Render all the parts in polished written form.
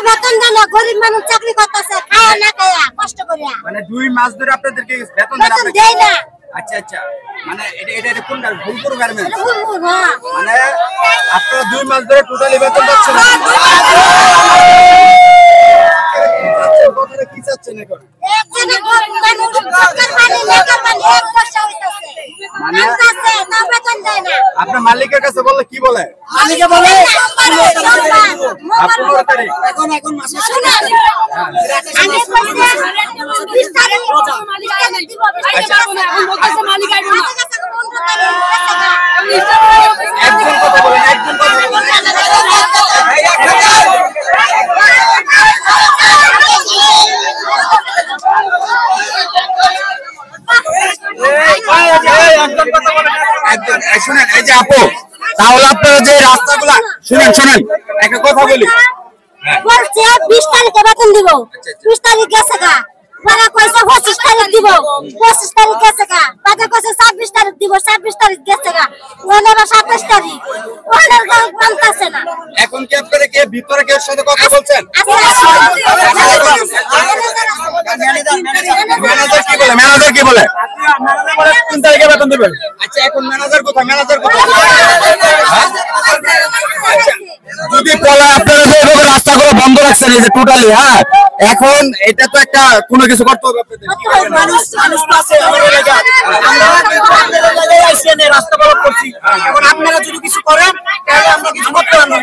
বেতন দেন না, গরিব মানুষ চাকরি করতেছে, খায় না খায়া কষ্ট করে। মানে 2 মাস ধরে আপনাদেরকে বেতন দেয় না। আচ্ছা আচ্ছা, মানে এটা কোন ফুলপুর গার্মেন্টস? ফুলপুর, হ্যাঁ। মানে আপনারা 2 মাস ধরে টোটালি বেতন পাচ্ছেন না। কি চাচ্ছেন এখন? আপনার মালিকের কাছে বললে কি বলে? মালিকে বলে একজন কথা বলেন, একজন কথা বলেন। শুনেন, এই যে আপু, তাহলে আপনারা যে রাস্তাগুলা শুনেন একটা কথা বলি, বলছে 20 তারিখে বেতন দিব, 20 তারিখ গেছে গা, ওরা কইছে 25 তারিখ দিব, 25 তারিখ গেছে গা, বাকি কইছে 26 তারিখ দিব, 26 তারিখ গেছে গা, ওরা 27 তারিখ, ওরা মানতাছে না। এখন কি আপনারা কে ভিতরে কেউ সাথে কথা বলছেন? ম্যানেজার কি বলে? ম্যানেজার কি বলে? 3 তারিখে বেতন দেবেন। আচ্ছা, এখন ম্যানেজার কোথায়? ম্যানেজার কোথায়? যদি বলে আপনারা যে এভাবে রাস্তাগুলো বন্ধ রাখছেন, এই যে টোটালি, হ্যাঁ, এখন এটা তো একটা কোনো কিছু করতে হবে আপনাদের। মানুষ আছে আমাদের এলাকা, আমরা আপনাদের আইসেন রাস্তা ব্লক করছি, এখন আপনারা যদি কিছু করেন তাহলে আমরা কিছু করতে পারবো না।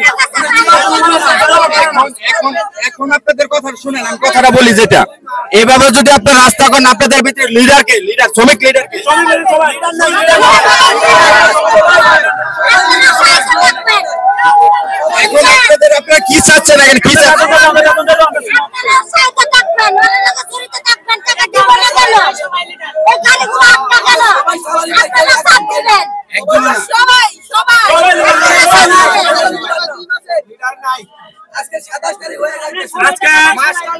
এখন আপনাদের কথা শুনেন, আমি কথাটা বলি, যেটা এভাবে যদি আপনার রাস্তা করেন, আপনাদের ভিতরে লিডারকে, শ্রমিক লিডারকে, এখন আপনাদের আপনারা কি চাচ্ছেন? এখন কি চাচ্ছেন?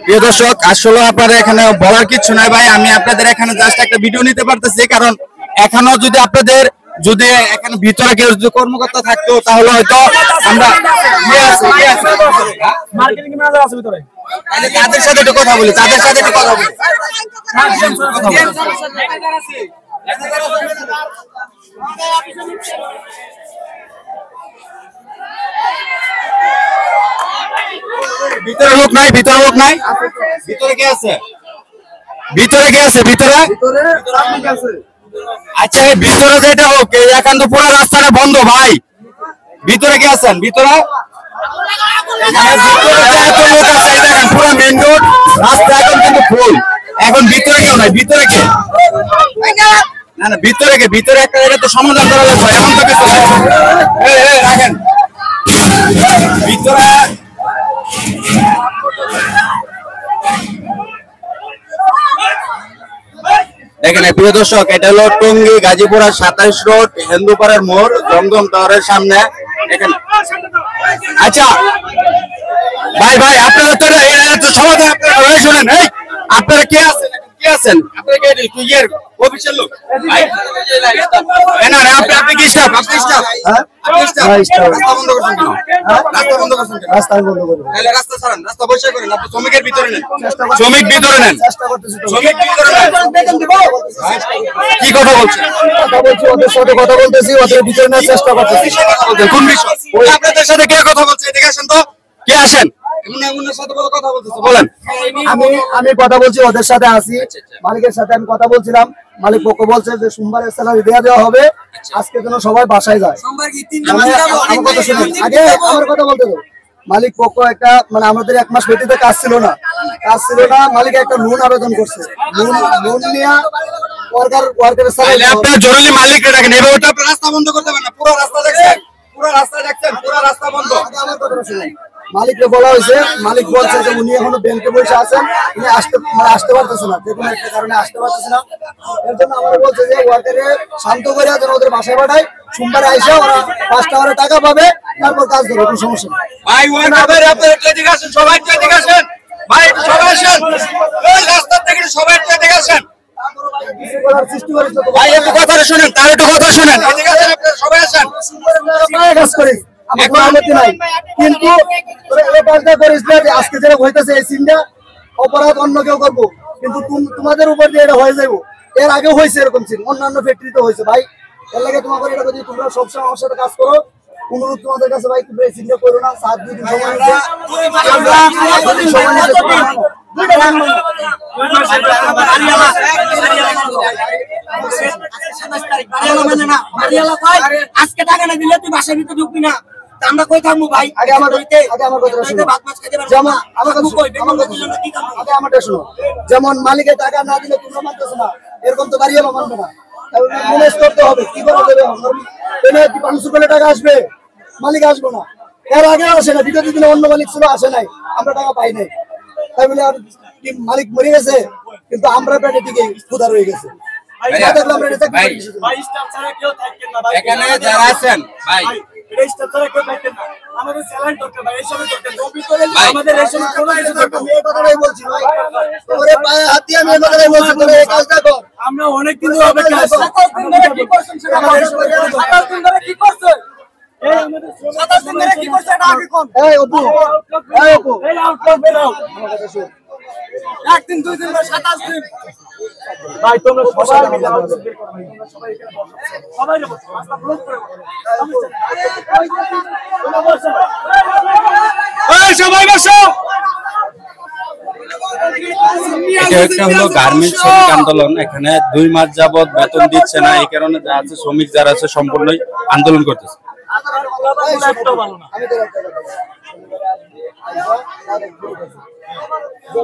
প্রিয় দর্শক, আসলে আপনারা এখানে বলার কিছু নাই ভাই, আমি আপনাদের এখানে জাস্ট একটা ভিডিও নিতে পারতেছি, কারণ এখনো যদি আপনাদের যদি এখানে ভিতরে কেউ যদি কর্মকর্তা থাকতো তাহলে হয়তো আমরা তাদের সাথে একটু কথা বলি, তাদের সাথে একটু কথা বলি। ভিতরে লোক নাই, ভিতরে লোক নাই, ভিতরে কে আছে? ভিতরে কে আছে? ভিতরে আচ্ছা, এই ভিতরে যেটা হোক, এখন তো পুরো রাস্তাটা বন্ধ ভাই, ভিতরে কে আছেন? ভিতরে লোক আছে, দেখেন পুরো মেইন রোড রাস্তা এখন কিন্তু ফুল, এখন ভিতরে কেউ নাই। ভিতরে কে? না না, ভিতরে কে? ভিতরে একটা এটা তো সমাধান করা লাগবে, এমন তো কিছু রাখেন ভিতরে। দেখেন প্রিয় দর্শক, এটা হলো টঙ্গী গাজীপুরা 27 রোড, হিন্দুপাড়ার মোড়, জমজম টাওয়ারের সামনে। দেখেন, আচ্ছা ভাই ভাই, আপনারা তো সমাধান আপনারা শুনেন, এই আপনারা কে আছেন? কে আছেন? আপনারা কি এর অফিসিয়াল লোক? ভাই না না, আপনি কি স্টাফ? আপনি স্টাফ? আপনি স্টাফ? রাস্তা বন্ধ করছেন কেন? রাস্তা বন্ধ করছেন কেন? রাস্তা বন্ধ করুন, তাহলে রাস্তা ছাড়েন, রাস্তা বসে করেন। আপনি শ্রমিকের ভিতরে নেন, শ্রমিক ভিতরে নেন, শ্রমিক ভিতরে নেন। কি কথা বলছেন? কথা বলছি, ওদের সাথে কথা বলতেছি, ওদের ভিতরে নেওয়ার চেষ্টা করতেছি। কোন বিষয়? আপনাদের সাথে কে কথা বলছে? এদিকে আসেন তো, কে আসেন? আমি কথা বলছি, ওদের সাথে আছি, মালিকের সাথে আমি কথা বলছিলাম। মালিক পক্ষ বলছে যে সোমবারের স্যালারি দেওয়া হবে, আজকে যেন সবাই বাসায় যায়। আগে আমার কথা বলতে হবে, মালিক পক্ষ একটা মানে আমাদের 1 মাস বেটিতে কাজ ছিল না, মালিক একটা লোন আবেদন করছে, লোন নিয়ে ওয়ার্কারের স্যালারি। আপনারা জরুরি মালিককে ডাকেন, এভাবে তো আপনারা রাস্তা বন্ধ করতে পারেন না। পুরো রাস্তা দেখছেন, পুরো রাস্তা দেখছেন, পুরো রাস্তা বন্ধ। আমার কথা শুনুন, মালিককে বলা হয়েছে, মালিক বলছে যে উনি এখনো ব্যাংকে বসে আছেন, উনি আসতে পারতেছে না, যে কোনো একটা কারণে আসতে পারতেছে না। এর জন্য আমরা বলছে যে ওয়ার্কারে শান্ত করে যেন ওদের বাসায় পাঠায়, সোমবারে আইসা ওরা 5 টাকার টাকা পাবে, তারপর কাজ ধরবে, কোনো সমস্যা নেই। ভাই ওয়ার্কার আপনারা একটু এদিকে আসেন, সবাই একটু এদিকে আসেন ভাই, একটু সবাই আসেন, এই রাস্তা থেকে সবাই একটু এদিকে আসেন ভাই, একটু কথা শুনেন, তার একটু কথা শুনেন, এদিকে আসেন, আপনারা সবাই আসেন। কাজ করি আমার কোনো আপত্তি নাই, কিন্তু এই কাজটা করিস না যে আজকে যেটা হইতেছে এই সিনটা অপরাধ অন্য কেউ করবো, কিন্তু তোমাদের উপর দিয়ে এটা হয়ে যাবো। এর আগেও হয়েছে এরকম সিন, অন্যান্য ফ্যাক্টরিতে হয়েছে ভাই। এর লাগে তোমাদের এটা যদি তোমরা সবসময় আমার সাথে কাজ করো, অনুরোধ তোমাদের কাছে ভাই, তোমরা এই সিনটা করো না। 7 দিন সময় নিতে আজকে টাকা না দিলে তুই বাসার ভিতরে ঢুকবি না, আমরা কই থাকবো ভাই? আগে আমার কথা শোনো। যেমন আমারটা শোনো, যেমন মালিকের টাকা না দিলে তোমরা মানতেছো না, এরকম তো বাড়িওয়ালা মানবে না। ম্যানেজ করতে হবে, কি করা যাবে? টাকা আসবে, মালিক আসবে না। এর আগে আসে না, বিগত দিনে অন্য মালিক ছিল, আসে নাই, আমরা টাকা পাই নাই। তাই বলে আর মালিক মরে গেছে, কিন্তু আমরা পেটে দিকে ক্ষুধা রয়ে গেছে। এখানে যারা আছেন ভাই, আমাদের স্যালারি দরকার ভাই, এইসব দরকার কপি করে আমাদের এইসব কোনো কিছু দরকার। আমি এই কথাটাই বলছি ভাই, তোরে পায়ে হাত দিয়ে আমি এই কথাটাই বলছি, তোরে এই কাজটা কর। আমরা অনেক দিন ধরে অপেক্ষা আছি। 27 দিন ধরে কি করছেন সেটা আমাদের 27 দিন ধরে কি করছেন? এই আমাদের 27 দিন ধরে কি করছেন এটা আগে কোন? এই অপু, এই আউট বের আউট। একদিন দুই দিন বা 27 দিন ভাই, তোমরা সবাই মিলে আউট বের করো ভাই, তোমরা সবাই এখানে বসো, সবাই বসো, রাস্তা ব্লক করে বসো। তোমরা বসো, এই সবাই বসো। এটা একটা হলো গার্মেন্টস শ্রমিক আন্দোলন। এখানে 2 মাস যাবত বেতন দিচ্ছে না, এই কারণে যা আছে শ্রমিক যারা আছে সম্পূর্ণই আন্দোলন করতেছে। একটাও ভালো না। আমি তো